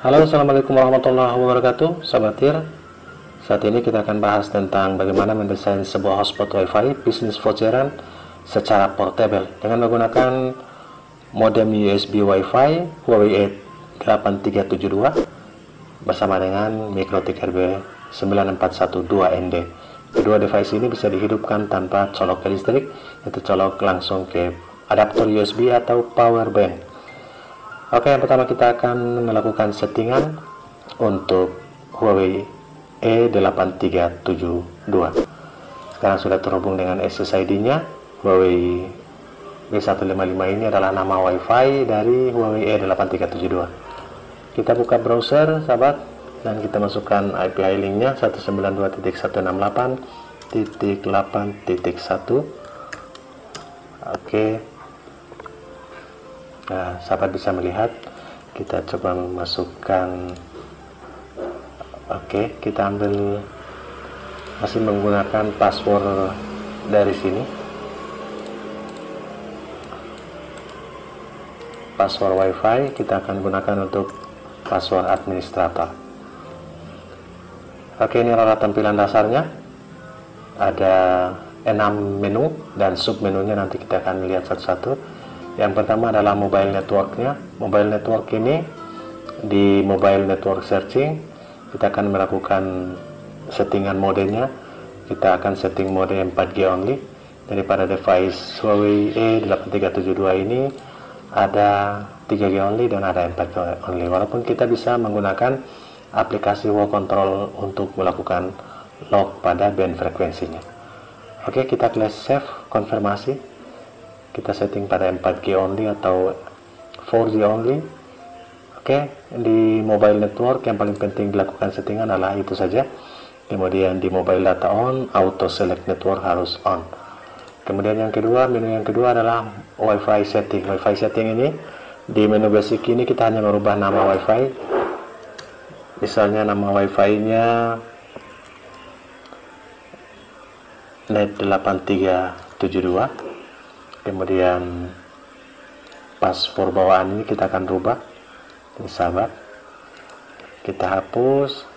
Halo, assalamualaikum warahmatullahi wabarakatuh, Sobat TIR. Saat ini kita akan bahas tentang bagaimana mendesain sebuah hotspot WiFi bisnis voucheran secara portable dengan menggunakan modem USB WiFi Huawei E8372 bersama dengan MikroTik RB9412ND. Kedua device ini bisa dihidupkan tanpa colok ke listrik, yaitu colok langsung ke adaptor USB atau power bank. Oke, yang pertama kita akan melakukan settingan untuk Huawei E8372. Sekarang sudah terhubung dengan SSID-nya. Huawei B155 ini adalah nama WiFi dari Huawei E8372. Kita buka browser, sahabat, dan kita masukkan IP link-nya 192.168.8.1. Oke. Nah, sahabat bisa melihat, kita coba memasukkan. Oke, kita ambil, masih menggunakan password dari sini, password WiFi kita akan gunakan untuk password administrator. Oke, ini adalah tampilan dasarnya, ada 6 menu dan sub menunya, nanti kita akan lihat satu-satu. Yang pertama adalah mobile networknya. Mobile network ini, di mobile network searching kita akan melakukan settingan modenya. Kita akan setting mode 4G only. Daripada device Huawei E8372 ini ada 3G only dan ada 4G only, walaupun kita bisa menggunakan aplikasi Wow Control untuk melakukan lock pada band frekuensinya. Oke, kita klik save, konfirmasi. Kita setting pada 4G only atau 4G only. Oke, di mobile network yang paling penting dilakukan settingan adalah itu saja. Kemudian di mobile data on, auto select network harus on. Kemudian yang kedua, menu yang kedua adalah WiFi setting. WiFi setting ini, di menu basic ini kita hanya merubah nama WiFi. Misalnya nama WiFi-nya Net8372. Kemudian password bawaan ini kita akan rubah. Ini sahabat, kita hapus,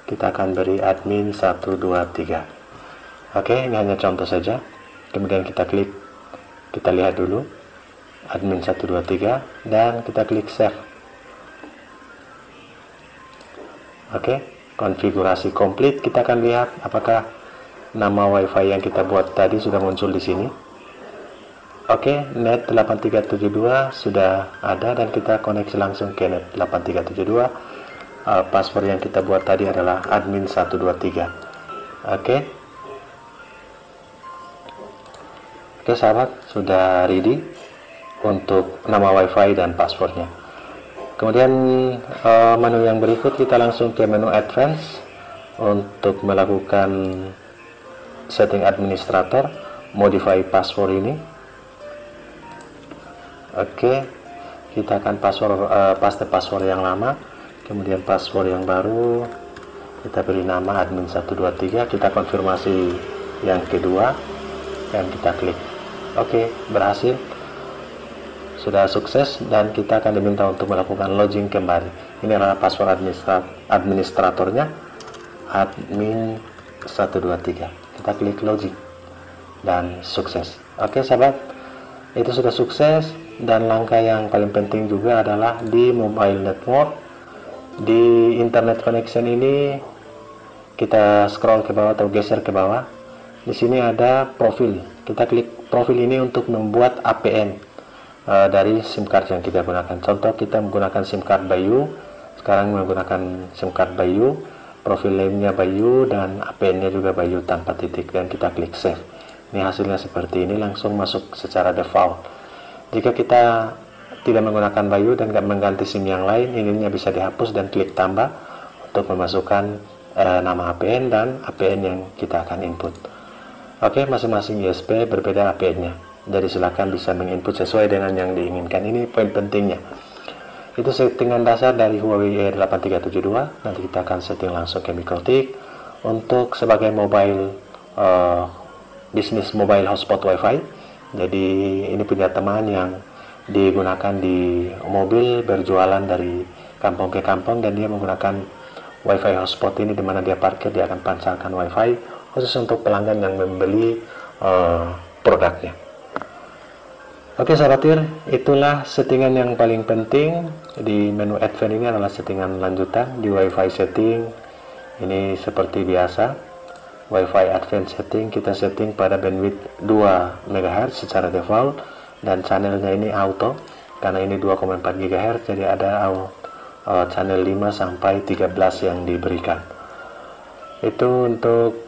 kita akan beri admin 123. Oke, ini hanya contoh saja. Kemudian kita klik, kita lihat dulu admin 123 dan kita klik save. Oke, konfigurasi komplit. Kita akan lihat apakah nama WiFi yang kita buat tadi sudah muncul di sini. Oke, Net8372 sudah ada dan kita koneksi langsung ke Net8372. Password yang kita buat tadi adalah admin 123. Oke, sahabat, sudah ready untuk nama WiFi dan passwordnya. Kemudian menu yang berikut, kita langsung ke menu advance untuk melakukan setting administrator, modify password ini. Oke, kita akan paste password yang lama, kemudian password yang baru kita beri nama admin 123. Kita konfirmasi yang kedua dan kita klik. Oke, berhasil, sudah sukses, dan kita akan diminta untuk melakukan login kembali. Ini adalah password administratornya, admin 123. Kita klik login dan sukses. Oke, sahabat, itu sudah sukses. Dan langkah yang paling penting juga adalah di mobile network, di internet connection ini, kita scroll ke bawah atau geser ke bawah. Di sini ada profil. Kita klik profil ini untuk membuat APN dari SIM card yang kita gunakan. Contoh, kita menggunakan SIM card Bayu. Sekarang menggunakan SIM card Bayu, profil name-nya Bayu dan APN-nya juga Bayu tanpa titik, dan kita klik save. Ini hasilnya seperti ini, langsung masuk secara default. Jika kita tidak menggunakan Bayu dan nggak mengganti SIM yang lain, ininya bisa dihapus dan klik tambah untuk memasukkan nama APN dan APN yang kita akan input. Oke, masing-masing ISP berbeda APN-nya. Jadi silakan bisa menginput sesuai dengan yang diinginkan. Ini poin pentingnya. Itu settingan dasar dari Huawei E8372. Nanti kita akan setting langsung ke MikroTik untuk sebagai mobile bisnis mobile hotspot WiFi. Jadi ini punya teman yang digunakan di mobil berjualan dari kampung ke kampung, dan dia menggunakan wifi hotspot ini, dimana dia parkir, dia akan pancarkan wifi khusus untuk pelanggan yang membeli produknya. Oke sahabat TIR, itulah settingan yang paling penting di menu advance. Ini adalah settingan lanjutan di wifi setting. Ini seperti biasa, wifi advance setting kita setting pada bandwidth 2 MHz secara default, dan channelnya ini auto karena ini 2,4 GHz, jadi ada channel 5 sampai 13 yang diberikan. Itu untuk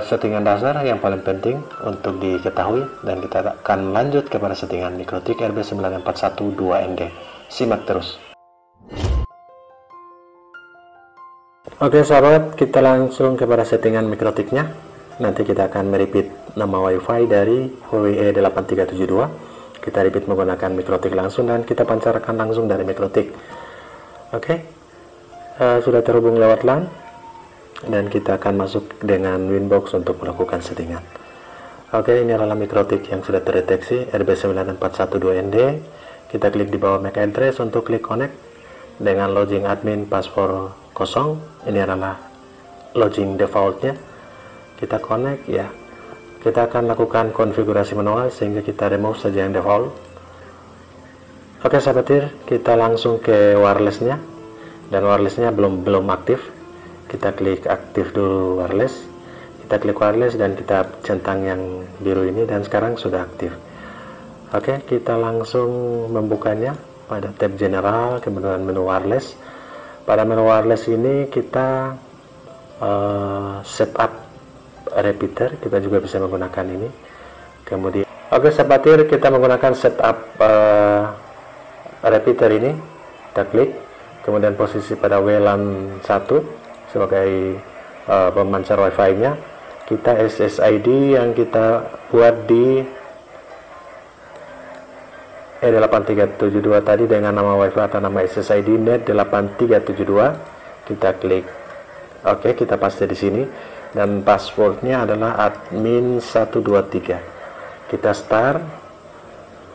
settingan dasar yang paling penting untuk diketahui, dan kita akan lanjut kepada settingan Mikrotik RB9412ND. Simak terus. Oke sahabat, kita langsung kepada settingan Mikrotiknya. Nanti kita akan merepeat nama wifi dari HWE 8372. Kita repeat menggunakan Mikrotik langsung, dan kita pancarkan langsung dari Mikrotik. Oke, sudah terhubung lewat LAN, dan kita akan masuk dengan Winbox untuk melakukan settingan. Oke, ini adalah Mikrotik yang sudah terdeteksi RB9412ND. Kita klik di bawah MAC address untuk klik connect dengan login admin password 0. Ini adalah login defaultnya. Kita connect ya. Kita akan lakukan konfigurasi manual sehingga kita remove saja yang default. Oke sahabat TIR, kita langsung ke wirelessnya, dan wirelessnya belum aktif. Kita klik aktif dulu wireless, kita klik wireless dan kita centang yang biru ini, dan sekarang sudah aktif. Oke, kita langsung membukanya pada tab general, kemudian menu wireless. Pada menu wireless ini kita setup repeater, kita juga bisa menggunakan ini. Kemudian oke sahabat TIR, kita menggunakan setup repeater ini, kita klik, kemudian posisi pada WLAN 1 sebagai pemancar wifi nya. Kita SSID yang kita buat di E8372 tadi dengan nama wifi atau nama SSID net 8372, kita klik oke, kita paste di sini, dan passwordnya adalah admin 123. Kita start.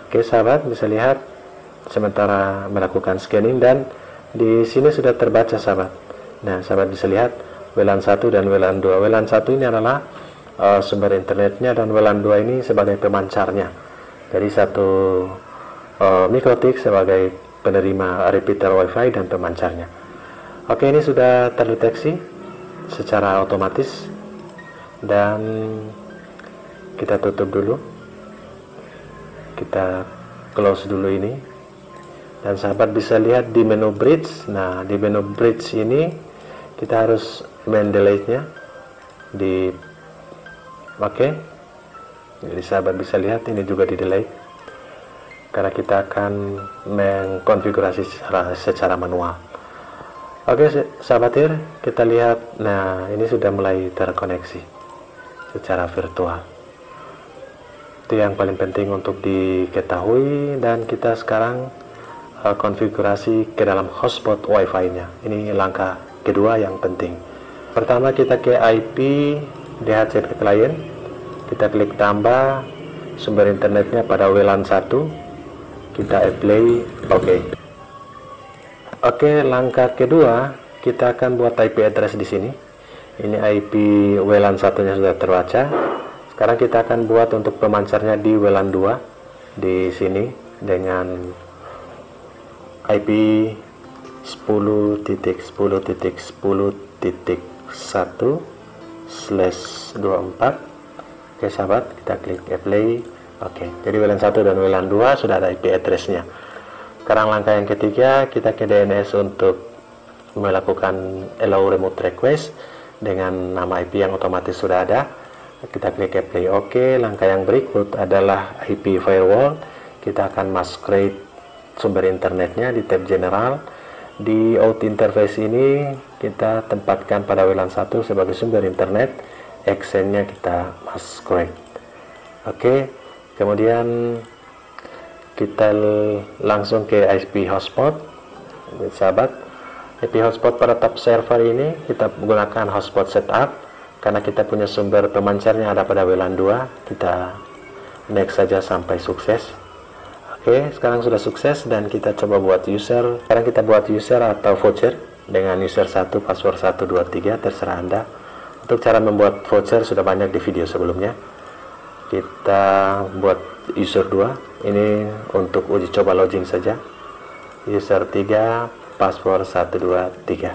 Oke sahabat, bisa lihat sementara melakukan scanning, dan di sini sudah terbaca sahabat. Nah, sahabat bisa lihat WLAN 1 dan WLAN 2. WLAN 1 ini adalah sumber internetnya, dan WLAN 2 ini sebagai pemancarnya. Jadi satu Mikrotik sebagai penerima repeater wifi dan pemancarnya. Oke, ini sudah terdeteksi secara otomatis, dan kita tutup dulu. Kita close dulu ini, dan sahabat bisa lihat di menu bridge. Nah, di menu bridge ini kita harus delete-nya di oke. Jadi sahabat bisa lihat ini juga di delete karena kita akan mengkonfigurasi secara manual. Oke sahabat TIR, kita lihat. Nah, ini sudah mulai terkoneksi secara virtual. Itu yang paling penting untuk diketahui, dan kita sekarang konfigurasi ke dalam hotspot wifi nya. Ini langkah kedua yang penting. Pertama, kita ke IP DHCP client, kita klik tambah sumber internetnya pada WLAN 1, kita apply oke. Oke, langkah kedua kita akan buat IP address di sini. Ini IP WLAN 1-nya sudah terbaca. Sekarang kita akan buat untuk pemancarnya di WLAN 2 di sini dengan IP 10.10.10.1/24. Oke sahabat, kita klik apply. Oke, jadi WLAN 1 dan WLAN 2 sudah ada IP address-nya. Sekarang langkah yang ketiga, kita ke DNS untuk melakukan allow remote request dengan nama IP yang otomatis sudah ada. Kita klik apply. Oke, langkah yang berikut adalah IP firewall. Kita akan masquerade sumber internetnya di tab general. Di out interface ini kita tempatkan pada WLAN 1 sebagai sumber internet, accent-nya kita masquerade. Oke, kemudian kita langsung ke IP hotspot. Sahabat, IP hotspot pada tab server ini kita menggunakan hotspot setup karena kita punya sumber pemancarnya ada pada WLAN 2. Kita next saja sampai sukses. Oke, sekarang sudah sukses dan kita coba buat user. Sekarang kita buat user atau voucher dengan user 1, password 123, terserah Anda. Untuk cara membuat voucher sudah banyak di video sebelumnya. Kita buat user 2, ini untuk uji coba login saja. User 3, password 123.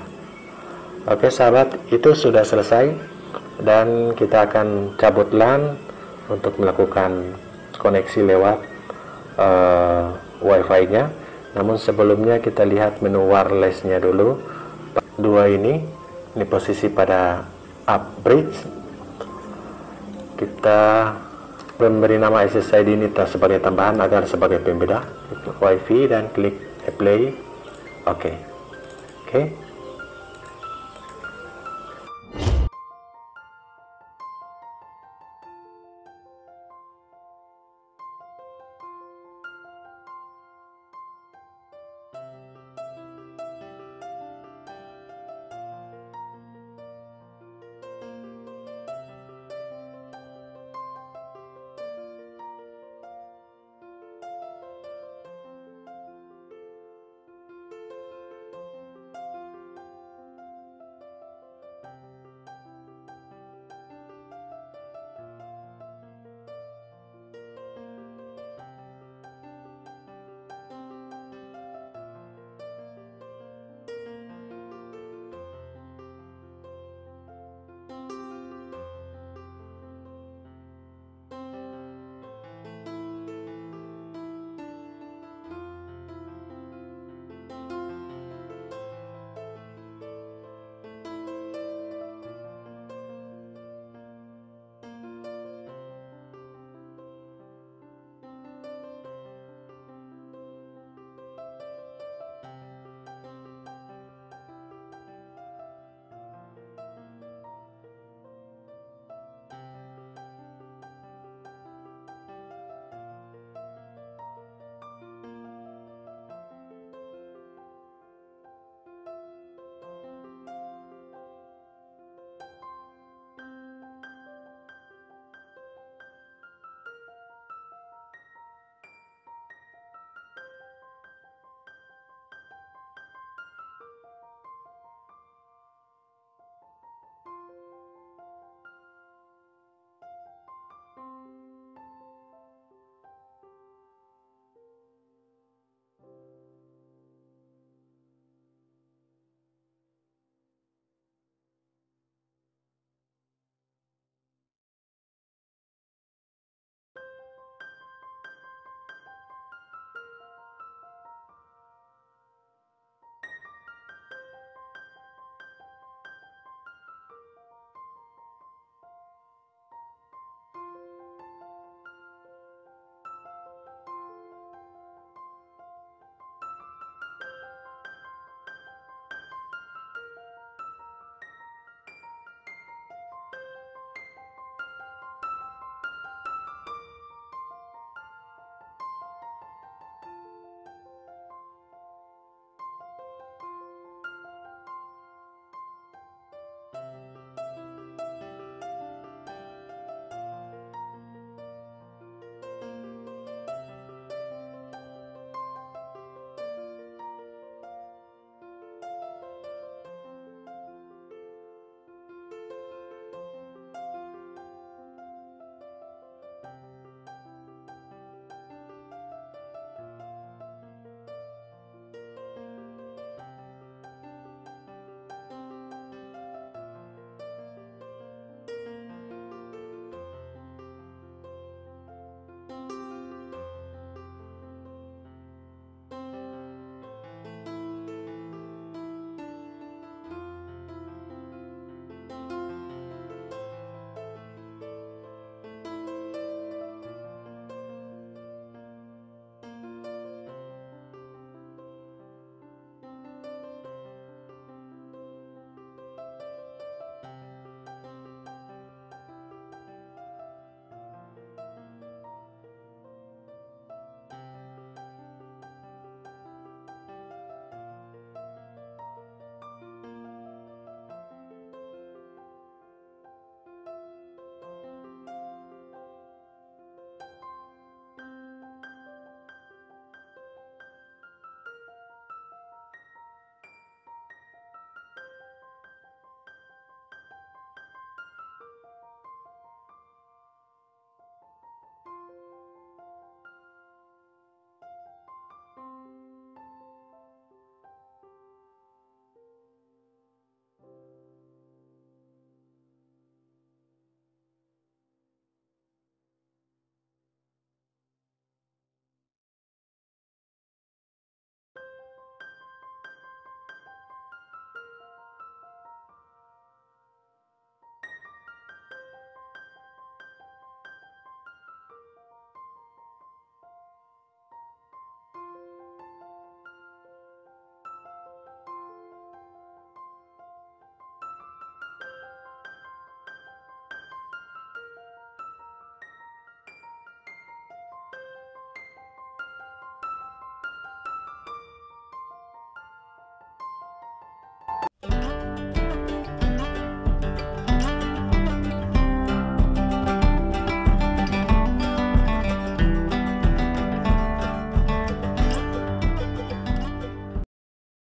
Oke sahabat, itu sudah selesai dan kita akan cabut LAN untuk melakukan koneksi lewat Wi-Fi nya. Namun sebelumnya kita lihat menu wireless-nya dulu. Dua ini posisi pada up bridge. Kita memberi nama SSID ini sebagai tambahan agar sebagai pembeda Wi-Fi dan klik apply. Oke.